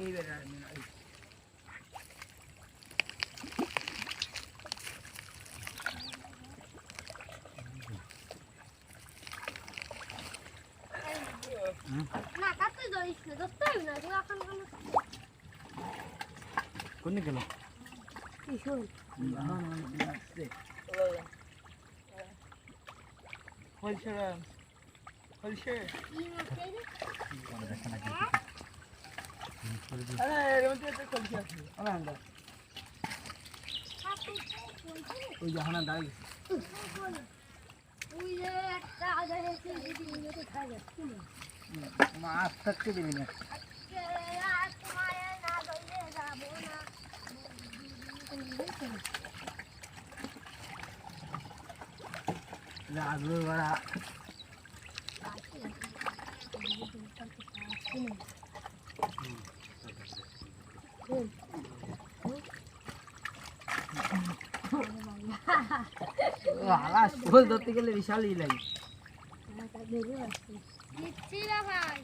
এই বেটা না কাটতে যাইস না দস্তাই না তুই এখন কোন কোনে গেল কি শুন আসছে হলছে হলছে কি মাছে আরে এর মধ্যে তো হলছে আছে আমরা ওই জাহানা দাঁড়িয়ে ওই যে একটা আগে এসে যদি নিতে খাই যাচ্ছে না মাছ থাকতে দিবি না আজকে আর তোমার না বললে যাবো না রাজু বড়া আলাস ফুল ধরতে গেলে বিশালই লাগে দিচ্ছি না ভাই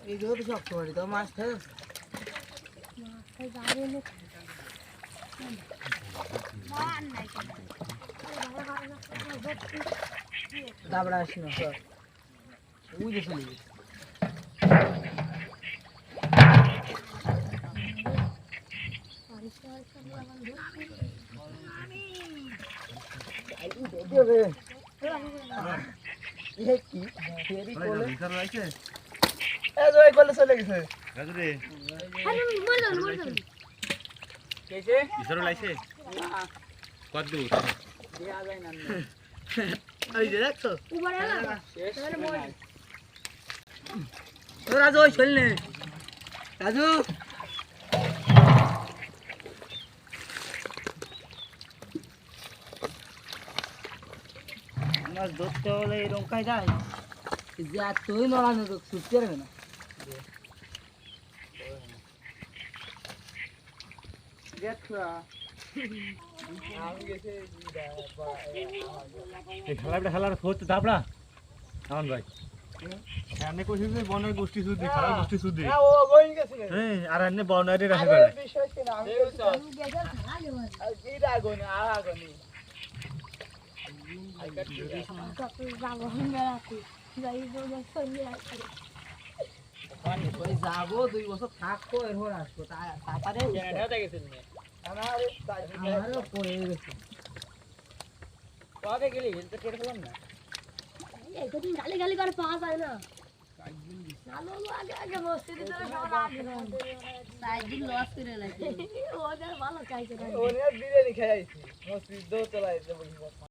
এই যে তো শক্ত করে তো মাছ খায় মাছটা যাবে না মান নাই দাবড়া আসি না সর ওই যে চলে গেছে চলে গেছে রাজু ওই চললে রাজু মাছ ধরতে হলে এরকম কায়দায় যা তুই নড়ানো তো ছুটতে পারবে না খেলার হচ্ছে দাবড়া আমার ভাই এমনি কইছিস যে বনের গোষ্ঠী শুদ্ধি খারাপ গোষ্ঠী শুদ্ধি হ্যাঁ আর এমনি বনের রাখে বেড়ায় যাবো 2 বছর থাকবো এরপর আসবো তারপরে আমারও পড়ে গেছে কবে গেলি তো টের পেলাম না একদিন গালি গালি করে পাওয়া যায় না চালো আগে আগে মসজিদে তো সবার আগে সাইদিন লস করে লাগে ওদের ভালো খাইছে ওরে বিরিয়ানি খাইছি মসজিদ দো চলাইছে বলি